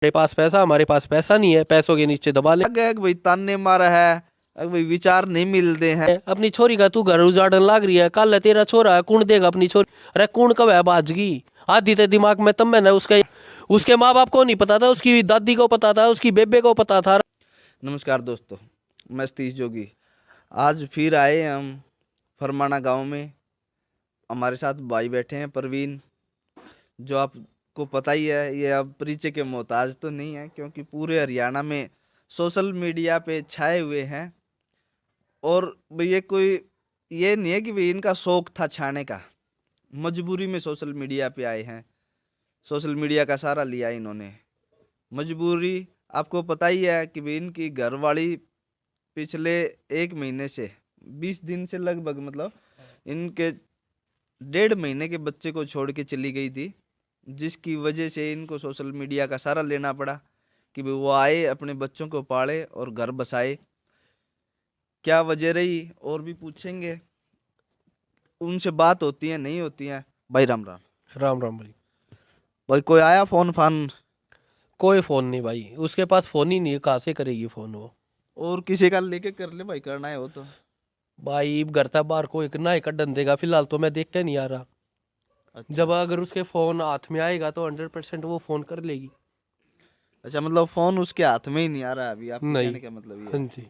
मेरे पास पैसा, हमारे पास पैसा नहीं है, पैसों के नीचे दबा ले। है कि भाई ताने मारा है, भाई विचार नहीं मिलते हैं। अपनी छोरी का तू घर उजाड़न लाग रही है, कल है तेरा छोरा है, कौन देगा अपनी छोरी? अरे कौन कब है बाजगी आधी ते दिमाग में तब मैंने उसके माँ बाप को नहीं पता था, उसकी दादी को पता था, उसकी बेबे को पता था। नमस्कार दोस्तों, मैं सतीश जोगी। आज फिर आए हम फरमाना गांव में। हमारे साथ भाई बैठे हैं प्रवीण, जो आपको पता ही है, ये अब परिचय के मोहताज तो नहीं है, क्योंकि पूरे हरियाणा में सोशल मीडिया पे छाए हुए हैं। और ये नहीं है कि भाई इनका शौक था छाने का, मजबूरी में सोशल मीडिया पे आए हैं। सोशल मीडिया का सहारा लिया इन्होंने, मजबूरी। आपको पता ही है कि भाई इनकी घरवाली पिछले 1 महीने से 20 दिन से लगभग, मतलब इनके 1.5 महीने के बच्चे को छोड़ के चली गई थी, जिसकी वजह से इनको सोशल मीडिया का सहारा लेना पड़ा कि भाई वो आए, अपने बच्चों को पाले और घर बसाए। क्या वजह रही और भी पूछेंगे, उनसे बात होती है नहीं होती है। भाई राम राम। राम राम भाई। भाई कोई आया फोन फान? कोई फोन नहीं भाई, उसके पास फोन ही नहीं है, कहाँ से करेगी फोन वो? और किसी का लेके कर ले भाई, करना है हो तो। भाई घर था बाहर को एक ना एक डन देगा, फिलहाल तो मैं देख के नहीं आ रहा। अच्छा जब अगर उसके फोन हाथ में आएगा तो 100% वो फोन कर लेगी। अच्छा, मतलब फोन उसके हाथ में ही नहीं आ रहा है अभी, आपके नहीं। कहने का मतलब ये हाँ है। जी।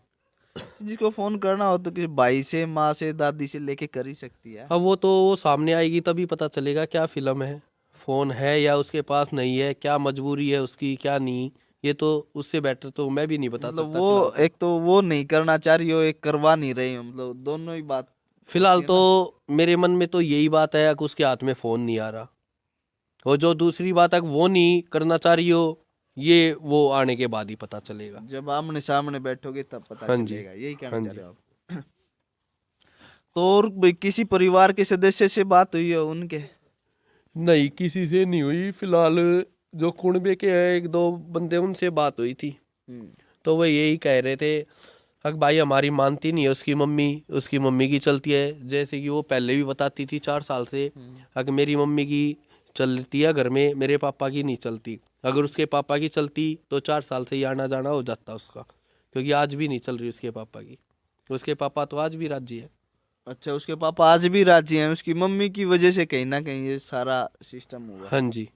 जिसको फोन करना हो तो किसी भाई से, माँ से, दादी से लेके कर ही सकती है। अब वो तो वो सामने आएगी तभी पता चलेगा क्या फिल्म है, फोन है या उसके पास नहीं है, क्या मजबूरी है उसकी क्या नहीं। ये तो उससे बेटर तो मैं भी नहीं बता मतलब सकता वो फिलहाल तो। एक तो वो नहीं करना चाह रही हो, एक करवा नहीं रही हो, मतलब दोनों ही बात होती फिलहाल है तो ना। मेरे मन में तो यही बात है कि उसके हाथ में फोन नहीं आ रहा। और जो दूसरी बात है कि वो नहीं करना चाह रही हो, ये वो आने के बाद ही पता चलेगा। जब आमने सामने बैठोगे तब पता हाँ जी। चलेगा, यही कहना हाँ चाह जी। रहे हो आप। तो और भाई किसी परिवार के सदस्य से बात हुई है उनके? नहीं, किसी से नहीं हुई फिलहाल। जो कुनबे के हैं एक दो बंदे, उनसे बात हुई थी। हम्म। तो वो यही कह रहे थे, अक भाई हमारी मानती नहीं है उसकी मम्मी की चलती है, जैसे कि वो पहले भी बताती थी 4 साल से। अगर मेरी मम्मी की चलती है घर में, मेरे पापा की नहीं चलती। अगर उसके पापा की चलती तो 4 साल से ही आना जाना हो जाता उसका, क्योंकि आज भी नहीं चल रही उसके पापा की। उसके पापा तो आज भी राजी है। अच्छा, उसके पापा आज भी राजी हैं, उसकी मम्मी की वजह से कहीं ना कहीं ये सारा सिस्टम हुआ। हाँ जी।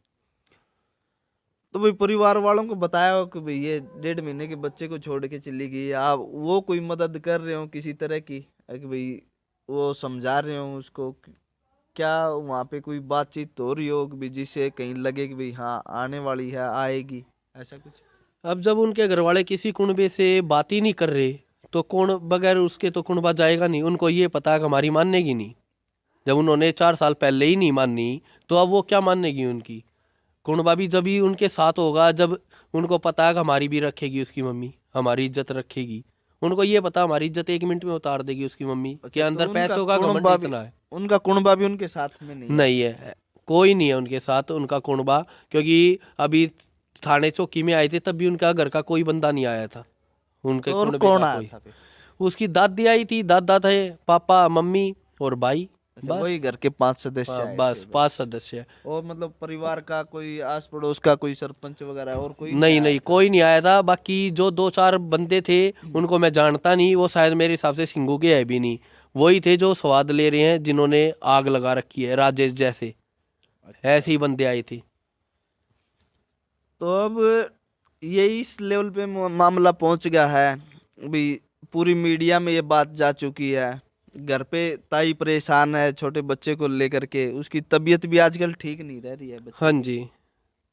तो भाई परिवार वालों को बताया हो कि भाई ये 1.5 महीने के बच्चे को छोड़ के चली गई, आप वो कोई मदद कर रहे हो किसी तरह की, कि भाई वो समझा रहे हो उसको क्या वहाँ पे कोई बातचीत हो रही हो कि भाई जिससे कहीं लगे कि भाई हाँ आने वाली है, आएगी, ऐसा कुछ? अब जब उनके घर वाले किसी कुनबे से बात ही नहीं कर रहे, तो कौन बगैर उसके तो कुनबा जाएगा नहीं। उनको ये पता है कि हमारी मानेगी नहीं। जब उन्होंने 4 साल पहले ही नहीं मानी, तो अब वो क्या मानेगी उनकी? कुनबा भी जब ही उनके साथ होगा जब उनको पता है कि हमारी भी रखेगी उसकी मम्मी, हमारी इज्जत रखेगी। उनको ये पता हमारी इज्जत 1 मिनट में उतार देगी उसकी मम्मी के अच्छा, तो अंदर पैसों का घमंड इतना है। उनका कुणबा भी उनके साथ में नहीं है? नहीं है, कोई नहीं है उनके साथ उनका कुनबा। क्योंकि अभी थाने चौकी में आए थे तब भी उनका घर का कोई बंदा नहीं आया था, उनके तो और कुनबे कौन का आया कोई। था फिर? उसकी दादी आई थी, दादा थे, पापा मम्मी और भाई। अच्छा, बस। वही घर के 5 सदस्य हाँ, आए थे बस बस। 5 सदस्य। और मतलब परिवार का कोई आस पड़ोस का कोई सरपंच वगैरह और कोई नहीं नहीं आया नहीं, था? कोई नहीं आया था। बाकी जो 2 4 बंदे थे उनको मैं जानता नहीं, वो शायद मेरे हिसाब से सिंगू के है भी नहीं। वही थे जो स्वाद ले रहे हैं, जिन्होंने आग लगा रखी है, राजेश जैसे। अच्छा, ऐसे ही बंदे आए थे। तो अब ये इस लेवल पे मामला पहुंच गया है भी, पूरी मीडिया में ये बात जा चुकी है। घर पे ताई परेशान है छोटे बच्चे को लेकर के, उसकी तबीयत भी आजकल ठीक नहीं रह रही है बच्चे हाँ की। जी।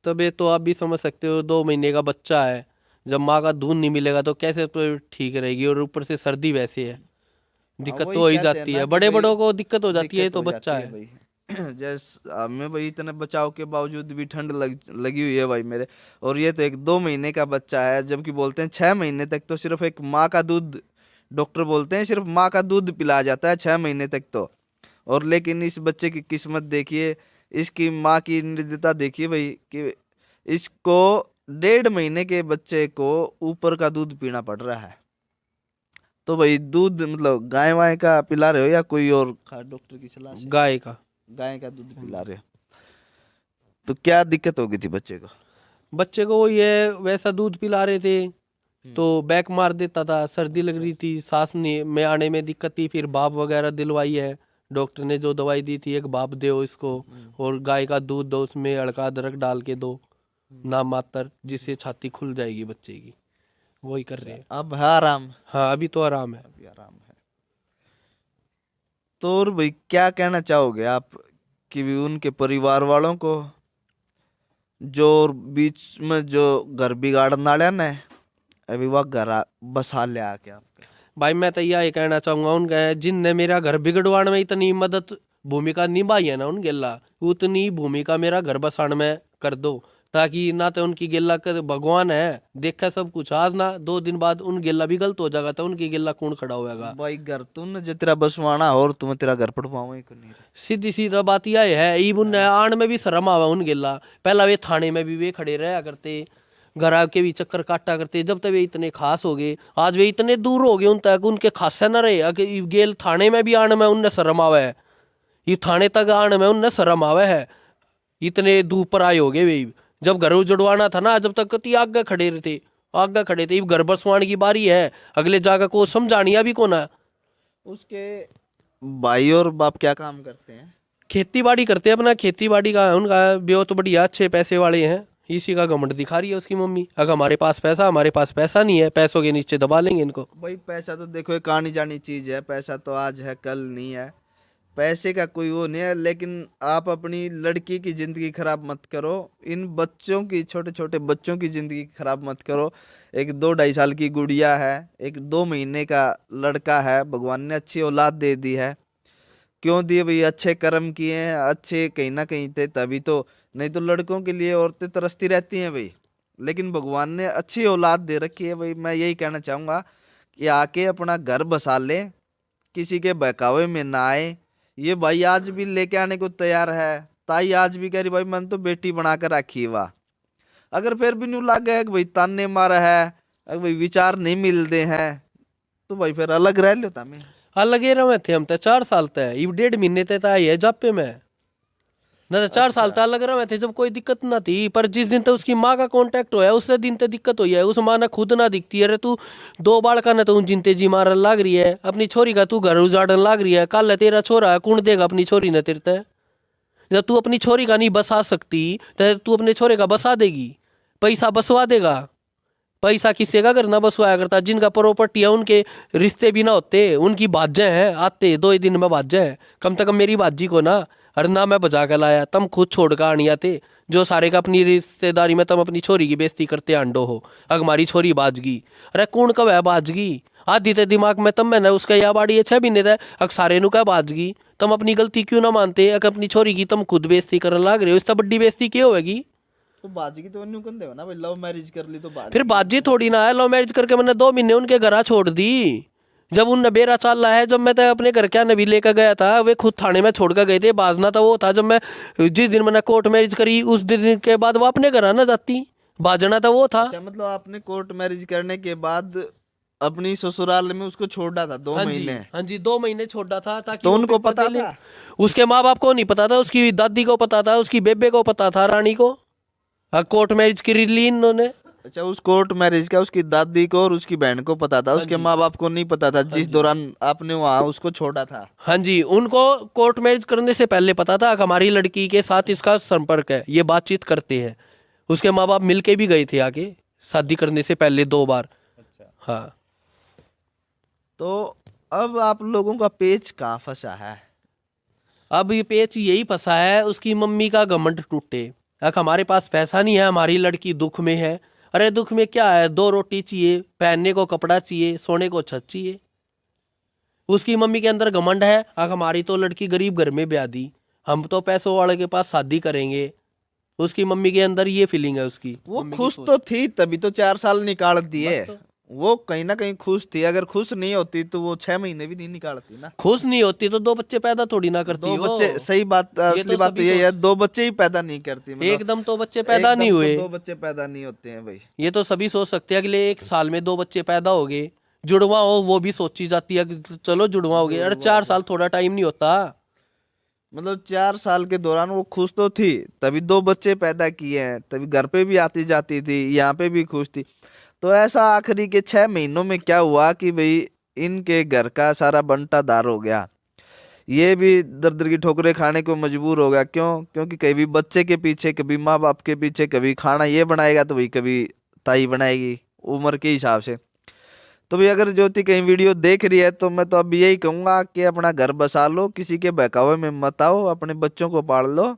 तब ये तो आप भी समझ सकते हो, 2 महीने का बच्चा है। जब माँ का दूध नहीं मिलेगा तो कैसे तो ठीक रहेगी, और ऊपर से सर्दी वैसे है, हाँ, दिक्कत तो वही हो ही कहते हैं जाती ना है। कि बड़े भाई बड़ों को दिक्कत हो जाती है, ये दिक्कत तो हो बच्चा जाती है है। भाई। जैस हमें भाई इतने बचाव के बावजूद भी ठंड लगी हुई है भाई मेरे। और ये तो एक 2 महीने का बच्चा है, जबकि बोलते हैं 6 महीने तक तो सिर्फ एक माँ का दूध, डॉक्टर बोलते हैं सिर्फ माँ का दूध पिलाया जाता है 6 महीने तक तो। और लेकिन इस बच्चे की किस्मत देखिए, इसकी माँ की निर्दयता देखिए भाई, कि इसको 1.5 महीने के बच्चे को ऊपर का दूध पीना पड़ रहा है। तो भाई दूध मतलब गाय वाय का पिला रहे हो या कोई और डॉक्टर की सलाह से? गाय का। गाय का दूध पिला हम्म। रहे हो? तो क्या दिक्कत हो गई थी बच्चे को? बच्चे को ये वैसा दूध पिला रहे थे तो बैक मार देता था, सर्दी लग रही थी, सांस में आने में दिक्कत थी, फिर भाप वगैरह दिलवाई है। डॉक्टर ने जो दवाई दी थी, एक भाप दो इसको और गाय का दूध दो, उसमें हल्का अदरक डाल के दो नाम मात्र, जिससे छाती खुल जाएगी बच्चे की। वही कर रहे हैं। अब है आराम? हाँ अभी तो आराम है। अभी आराम है। तो और भाई क्या कहना चाहोगे आप कि भी उनके परिवार वालों को जो बीच में जो घर बिगाड़ने वाले ना, अभी वह घर बसा ले आके आपके? भाई मैं तो यही कहना चाहूंगा उनका, जिनने मेरा घर बिगड़वाने में इतनी मदद भूमिका निभाई है ना उन गेला, उतनी भूमिका मेरा घर बसाने में कर दो, ताकि ना तो उनकी गेला कर भगवान है देखा सब कुछ, आज ना 2 दिन बाद उन गेला भी गलत हो जाएगा तो उनकी गेला कौन खड़ा होगा। भाई घर तूने जो तेरा बसवाना और तुम तेरा घर पड़वाओ ही नहीं रे। सीधी सीधा बात यह है, ई उन आण में भी शर्म आवा उन गेला। पहला वे थाने में भी वे खड़े रहा करते, घर आके भी चक्कर काटा करते, जब तक वे इतने खास हो गए। आज वे इतने दूर हो गए उन तक, उनके खासे न रहे। गेल थाने में भी आने में उनने शर्म आवे है, ये थाने तक आने में उनने शर्म आवे है, इतने दूर पर आए हो गए वे। जब घर उजड़वाना था ना, जब तक कति आगे खड़े थे, आगे खड़े थे। घर बसवाने की बारी है, अगले जाकर को समझानिया भी कोना। उसके भाई और बाप क्या काम करते हैं? खेती बाड़ी करते हैं अपना, खेती बाड़ी का है उनका, बहुत बढ़िया अच्छे पैसे वाले हैं। इसी का घमंड दिखा रही है उसकी मम्मी, अगर हमारे पास पैसा, हमारे पास पैसा नहीं है, पैसों के नीचे दबा लेंगे इनको। भाई पैसा तो देखो एक आनी जानी चीज है, पैसा तो आज है कल नहीं है, पैसे का कोई वो नहीं है। लेकिन आप अपनी लड़की की जिंदगी खराब मत करो, इन बच्चों की, छोटे छोटे बच्चों की जिंदगी खराब मत करो। एक 2-2.5 साल की गुड़िया है, एक 2 महीने का लड़का है, भगवान ने अच्छी औलाद दे दी है। क्यों दिए भाई? अच्छे कर्म किए हैं, अच्छे कहीं ना कहीं थे तभी तो, नहीं तो लड़कों के लिए औरतें तरसती रहती हैं भाई। लेकिन भगवान ने अच्छी औलाद दे रखी है भाई। मैं यही कहना चाहूँगा कि आके अपना घर बसा ले, किसी के बहकावे में ना आए। ये भाई आज भी लेके आने को तैयार है, ताई आज भी कह रही भाई मन तो बेटी बना कर रखी वाह। अगर फिर भी न्यू लग गया कि भाई ताने मारा है, अगर भाई विचार नहीं मिलते हैं, तो भाई फिर अलग रह लो तमें। अलगे रहे थे हम तो 4 साल तक, ये 1.5 महीने तक आई है जापे में, ना तो 4 साल तक अलग रहे थे जब कोई दिक्कत ना थी। पर जिस दिन तक उसकी माँ का कांटेक्ट होया, उस दिन तक दिक्कत हुई है। उस माँ ने खुद ना दिखती है, अरे तू 2 बालका ने तो जिनते जी मारन लाग रही है, अपनी छोरी का तू घर उजाड़न लाग रही है। कल तेरा छोरा है, कौन देगा अपनी छोरी ने तेरे ते? जब तू अपनी छोरी का नहीं बसा सकती तो तू अपने छोरे का बसा देगी, पैसा बसवा देगा। पैसा किसी का घर ना बसवाया करता, जिनका प्रॉपर्टी है उनके रिश्ते भी ना होते, उनकी बाजें हैं आते 2 ही दिन में बाजें हैं। कम से कम मेरी बाजी को ना, अरे ना मैं बजा के लाया, तुम खुद छोड़ कर आनी आते जो सारे का अपनी रिश्तेदारी में तुम अपनी छोरी की बेइज्जती करते अंडो हो। अगर हमारी छोरी बाजगी, अरे कौन कब है बाजगी? आधी ते दिमाग में तब मैंने उसका या बाड़ी है 6 महीने था, अगर सारे नु क्या बाजगी? तुम अपनी गलती क्यों ना मानते? अगर अपनी छोरी की तुम खुद बेइज्जती करने लग रहे हो, इससे बड़ी बेइज्जती क्यों होगी? तो बाजी की तो न्यू कंदे हो ना भाई, लव मैरिज कर ली तो बाजी। फिर बाजी थोड़ी ना है, लव मैरिज करके मैंने 2 महीने उनके घर छोड़ दी। जब उन बेरा चाल रहा है, जब मैं तो अपने घर क्या नबी लेकर गया था, वे खुद थाने में छोड़ कर गए थे। बाजना तो वो था जब मैं, जिस दिन मैंने कोर्ट मैरिज करी उस दिन के बाद वो अपने घर आना जाती, बाजना तो वो था। अच्छा, मतलब आपने कोर्ट मैरिज करने के बाद अपनी ससुराल में उसको छोड़ा था 2 हाँ जी, महीने? हाँ जी 2 महीने छोड़ा था, ताकि तो वो उनको पेपर पता दे ले। था? उसके माँ बाप को नहीं पता था, उसकी दादी को पता था, उसकी बेबे को पता था, रानी को। हाँ, कोर्ट मैरिज करी ली इन्होंने। अच्छा, उस कोर्ट मैरिज का उसकी दादी को और उसकी बहन को पता था, उसके माँ बाप को नहीं पता था, जिस दौरान आपने वहाँ उसको छोड़ा था? हाँ जी, उनको कोर्ट मैरिज करने से पहले पता था कि हमारी लड़की के साथ इसका संपर्क है, ये बातचीत करते हैं। उसके माँ बाप मिलके भी गए थे आके, शादी करने से पहले 2 बार। हाँ, तो अब आप लोगों का पेच कहाँ फंसा है? अब ये पेच यही फंसा है, उसकी मम्मी का घमंड टूटे। अगर हमारे पास पैसा नहीं है, हमारी लड़की दुख में है, अरे दुख में क्या है, 2 रोटी चाहिए, पहनने को कपड़ा चाहिए, सोने को छत चाहिए। उसकी मम्मी के अंदर घमंड है, अगर हमारी तो लड़की गरीब घर में ब्याह दी, हम तो पैसों वाले के पास शादी करेंगे। उसकी मम्मी के अंदर ये फीलिंग है उसकी। वो मम्मी की खुश सोच। तो थी तभी तो 4 साल निकाल दिए। बस तो। वो कहीं ना कहीं खुश थी, अगर खुश नहीं होती तो वो 6 महीने भी नहीं निकालती ना। खुश नहीं होती तो 2 बच्चे पैदा थोड़ी ना करती 2 हो। बच्चे, सही बात, असली बात तो सभी ये है, सोच- 2 बच्चे ही पैदा नहीं करती, मतलब एकदम तो बच्चे पैदा नहीं एकदम हुए। तो 2 बच्चे पैदा नहीं होते हैं भाई। ये तो सभी सोच सकते हैं अगले 1 साल में 2 बच्चे पैदा हो गए, जुड़वा हो, वो भी सोची जाती है कि चलो जुड़वा हो गए। अरे 4 साल थोड़ा टाइम नहीं होता। मतलब 4 साल के दौरान वो खुश तो थी, तभी 2 बच्चे पैदा किए हैं, तभी घर पे भी आती जाती थी, यहाँ पे भी खुश थी। तो ऐसा आखिरी के 6 महीनों में क्या हुआ कि भाई इनके घर का सारा बंटाधार हो गया। ये भी दर दर की ठोकरें खाने को मजबूर हो गया। क्यों? क्योंकि कभी बच्चे के पीछे, कभी माँ बाप के पीछे, कभी खाना ये बनाएगा तो वही कभी ताई बनाएगी, उम्र के हिसाब से। तो भाई अगर ज्योति कहीं वीडियो देख रही है तो मैं तो अब यही कहूंगा कि अपना घर बसा लो, किसी के बहकावे में मत आओ, अपने बच्चों को पाल लो,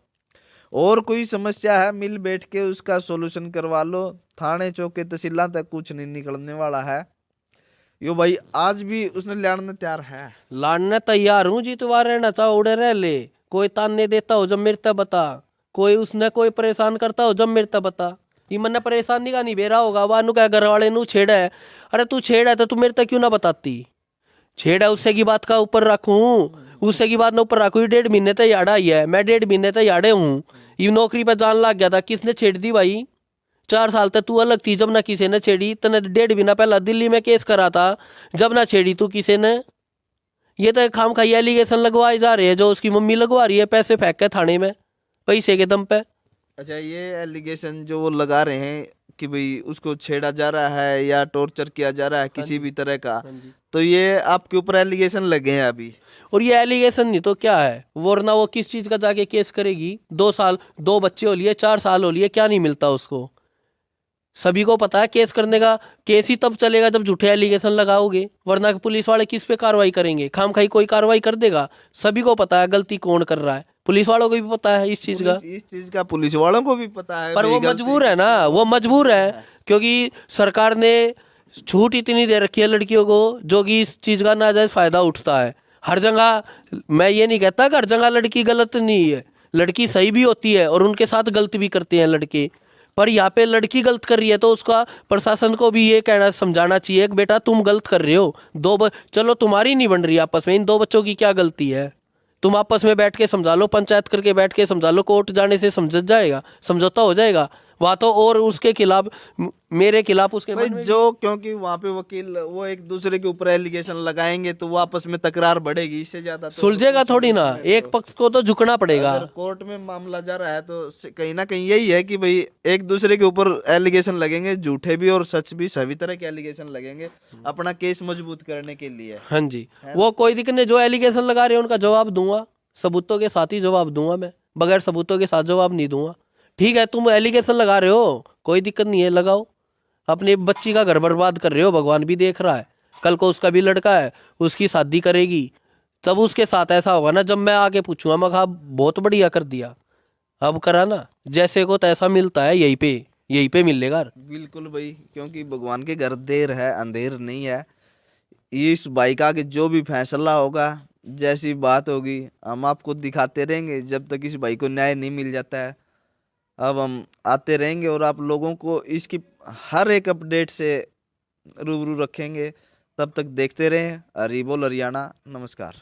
और कोई समस्या है मिल बैठ के उसका सॉल्यूशन करवा लो। थाने चौके तहसीलां तक कुछ नहीं निकलने वाला है। यो भाई आज भी उसने लड़ने तैयार है। लाड़ने तैयार हूँ, जीतवा रहना चाहो उड़े रह ले। कोई ताने देता हो जब मेरे तक बता, कोई उसने कोई परेशान करता हो जब मेरे तक बता। ये मन्ने परेशानी का नहीं बेरा होगा, वानू क्या घर वाले नू छेड़ा है। अरे तू छेड़ा है तो तू मेरे तक क्यों ना बताती? छेड़ा उससे की बात का ऊपर रखूं, उससे की बात ना ऊपर रखूं। ये 1.5 महीने तक याड़ा ही है, मैं 1.5 महीने तक याड़े हूँ। ये नौकरी पे जान लग गया था, किसने छेड़ दी भाई? 4 साल तक तू अलग थी जब ना किसी ने छेड़ी। तने 1.5 महीना पहला दिल्ली में केस करा था जब ना छेड़ी तू किसी ने। ये तो खाम खाई एलिगेशन लगवाए जा रहे हैं, जो उसकी मम्मी लगवा रही है पैसे फेंक के थाने में पैसे के दम पे। अच्छा, ये एलिगेशन जो वो लगा रहे हैं कि भाई उसको छेड़ा जा रहा है या टॉर्चर किया जा रहा है किसी भी तरह का, तो ये आपके ऊपर एलिगेशन लगे हैं अभी। और ये एलिगेशन नहीं तो क्या है? वरना वो किस चीज का जाके केस करेगी? 2 साल, 2 बच्चे हो लिए, 4 साल हो लिए, क्या नहीं मिलता उसको? सभी को पता है केस करने का। केस ही तब चलेगा जब झूठे एलिगेशन लगाओगे, वरना पुलिस वाले किस पे कार्रवाई करेंगे? खाम खाई कोई कार्रवाई कर देगा? सभी को पता है गलती कौन कर रहा है, पुलिस वालों को भी पता है इस चीज का। इस चीज का पुलिस वालों को भी पता है पर भाई वो गलती मजबूर है ना, वो मजबूर है क्योंकि सरकार ने छूट इतनी दे रखी है लड़कियों को, जो कि इस चीज का नाजायज फायदा उठता है हर जगह। मैं ये नहीं कहता कि हर जगह लड़की गलत नहीं है, लड़की सही भी होती है और उनके साथ गलत भी करते हैं लड़के। पर यहाँ पे लड़की गलत कर रही है तो उसका प्रशासन को भी ये कहना समझाना चाहिए कि बेटा तुम गलत कर रहे हो। चलो तुम्हारी नहीं बन रही आपस में, इन 2 बच्चों की क्या गलती है? तुम आपस में बैठ के समझा लो, पंचायत करके बैठ के समझा लो, कोर्ट जाने से समझ जाएगा, समझौता हो जाएगा। वहाँ तो और उसके खिलाफ, मेरे खिलाफ उसके भाई मन में जो, क्योंकि वहां पे वकील वो एक दूसरे के ऊपर एलिगेशन लगाएंगे तो वो आपस में तकरार बढ़ेगी, इससे ज्यादा तो सुलझेगा थोड़ी ना, एक पक्ष को तो झुकना पड़ेगा। अगर कोर्ट में मामला जा रहा है तो कहीं ना कहीं यही है कि भाई एक दूसरे के ऊपर एलिगेशन लगेंगे, झूठे भी और सच भी, सभी तरह के एलिगेशन लगेंगे अपना केस मजबूत करने के लिए। हाँ जी, वो कोई दिक्कत नहीं, जो एलिगेशन लगा रहे हैं उनका जवाब दूंगा, सबूतों के साथ ही जवाब दूंगा मैं, बगैर सबूतों के साथ जवाब नहीं दूंगा। ठीक है, तुम एलिगेशन लगा रहे हो, कोई दिक्कत नहीं है, लगाओ। अपनी बच्ची का घर बर्बाद कर रहे हो, भगवान भी देख रहा है। कल को उसका भी लड़का है, उसकी शादी करेगी, तब उसके साथ ऐसा होगा ना, जब मैं आके पूछूंगा मैं कहा बहुत बढ़िया कर दिया, अब करा ना, जैसे को तैसा मिलता है, यहीं पे मिलेगा। बिल्कुल भाई, क्योंकि भगवान के घर देर है अंधेर नहीं है। इस भाई का कि जो भी फैसला होगा, जैसी बात होगी, हम आपको दिखाते रहेंगे जब तक इस भाई को न्याय नहीं मिल जाता है। अब हम आते रहेंगे और आप लोगों को इसकी हर एक अपडेट से रूबरू रखेंगे। तब तक देखते रहें हरी बोल हरियाणा। नमस्कार।